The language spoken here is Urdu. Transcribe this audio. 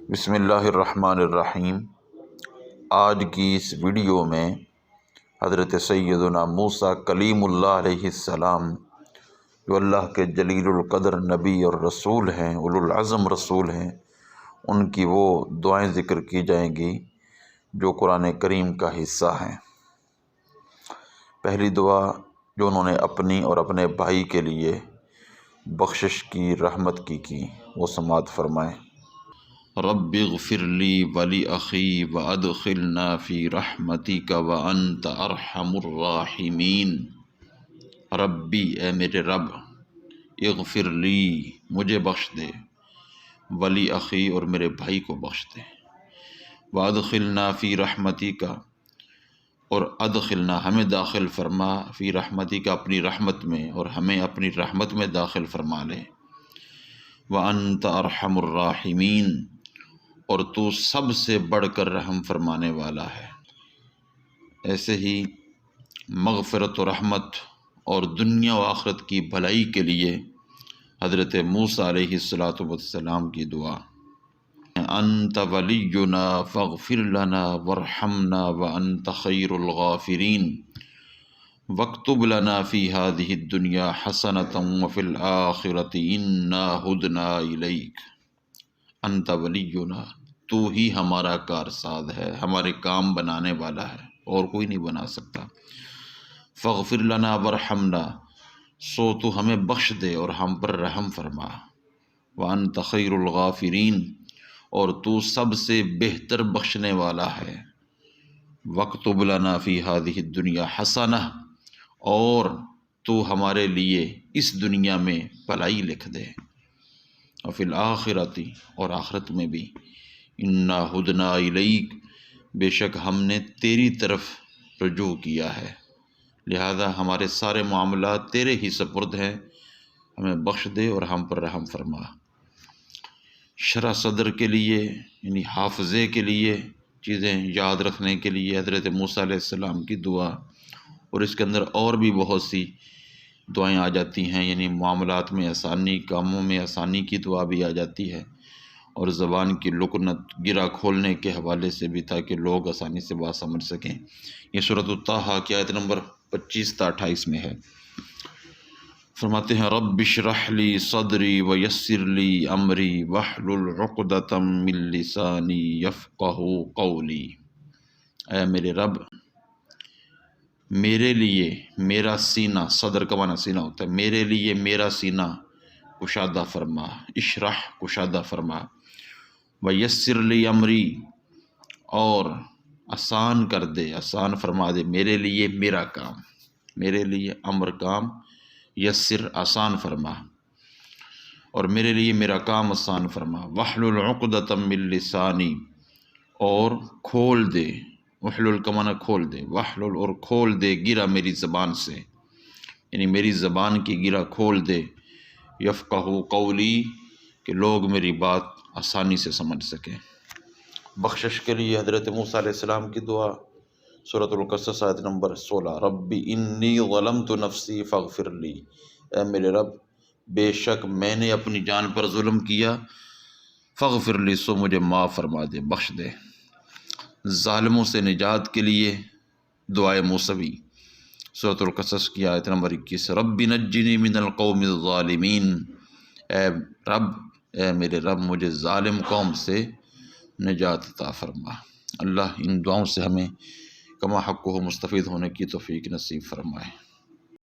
بسم اللہ الرحمن الرحیم۔ آج کی اس ویڈیو میں حضرت سیدنا موسیٰ کلیم اللہ علیہ السلام، جو اللہ کے جلیل القدر نبی اور رسول ہیں، اولو العزم رسول ہیں، ان کی وہ دعائیں ذکر کی جائیں گی جو قرآن کریم کا حصہ ہیں۔ پہلی دعا جو انہوں نے اپنی اور اپنے بھائی کے لیے بخشش کی، رحمت کی وہ سماعت فرمائیں۔ رب اغفر لی ولی اخی وادخلنا فی رحمتک وانت ارحم الراحمین۔ ربی، اے میرے رب، اغفر لی، مجھے بخش دے، ولی اخی، اور میرے بھائی کو بخش دے، وادخلنا فی رحمتک، اور ادخلنا، ہمیں داخل فرما، فی رحمتک، اپنی رحمت میں، اور ہمیں اپنی رحمت میں داخل فرما لے، وانت ارحم الراحمین، اور تو سب سے بڑھ کر رحم فرمانے والا ہے۔ ایسے ہی مغفرت و رحمت اور دنیا و آخرت کی بھلائی کے لیے حضرت موسیٰ علیہ السلام کی دعا، انت ولینا فاغفر لنا وارحمنا وانت خیر الغافرین واکتب لنا فی ہذہ الدنیا حسنۃ وفی الآخرۃ انا ہدنا الیک۔ انت ولینا، تو ہی ہمارا کارساز ہے، ہمارے کام بنانے والا ہے، اور کوئی نہیں بنا سکتا۔ فاغفر لنا وارحمنا، سو تو ہمیں بخش دے اور ہم پر رحم فرما، وانت خیر الغافرین، اور تو سب سے بہتر بخشنے والا ہے، واکتب لنا فی ہذہ الدنیا حسنہ، اور تو ہمارے لیے اس دنیا میں بھلائی لکھ دے، وفی الآخرۃ، اور آخرت میں بھی، انا ہدنا الیک، بے شک ہم نے تیری طرف رجوع کیا ہے، لہذا ہمارے سارے معاملات تیرے ہی سپرد ہیں، ہمیں بخش دے اور ہم پر رحم فرما۔ شرح صدر کے لیے، یعنی حافظے کے لیے، چیزیں یاد رکھنے کے لیے حضرت موسیٰ علیہ السلام کی دعا، اور اس کے اندر اور بھی بہت سی دعائیں آ جاتی ہیں، یعنی معاملات میں آسانی، کاموں میں آسانی کی دعا بھی آ جاتی ہے، اور زبان کی لکنت، گرہ کھولنے کے حوالے سے بھی، تاکہ لوگ آسانی سے بات سمجھ سکیں۔ یہ سورۃ الطٰہٰ کی آیت نمبر 25 تا 28 میں ہے۔ فرماتے ہیں، رب اشرح لی صدری ویسر لی امری واحلل عقدۃ من لسانی یفقہوا قولی۔ اے میرے رب، میرے لیے میرا سینہ، صدر کا معنی سینہ ہوتا ہے، میرے لیے میرا سینہ کشادہ فرما، اشرح، کشادہ فرما، ویسر لی امری، اور آسان کر دے، آسان فرما دے میرے لیے میرا کام، میرے لیے امر کام، یسر آسان فرما، اور میرے لیے میرا کام آسان فرما، واحلل عقدۃ من لسانی، اور کھول دے، واحلل کا معنی کھول دے، واحلل، اور کھول دے، گرہ میری زبان سے، یعنی میری زبان کی گرہ کھول دے، یفقہوا قولی، کہ لوگ میری بات آسانی سے سمجھ سکیں۔ بخشش کے لیے حضرت موسیٰ علیہ السلام کی دعا، سورۃ القصص آیت نمبر 16، رب انی ظلمت نفسی فاغفر لی، اے میرے رب، بے شک میں نے اپنی جان پر ظلم کیا، فاغفر لی، سو مجھے معاف فرما دے، بخش دے۔ ظالموں سے نجات کے لیے دعائے موسوی، سورۃ القصص کی آیت نمبر 21، رب نجنی من القوم الظالمین، اے رب، اے میرے رب، مجھے ظالم قوم سے نجات عطا فرما۔ اللہ ان دعاؤں سے ہمیں کما حق ہو مستفید ہونے کی توفیق نصیب فرمائے۔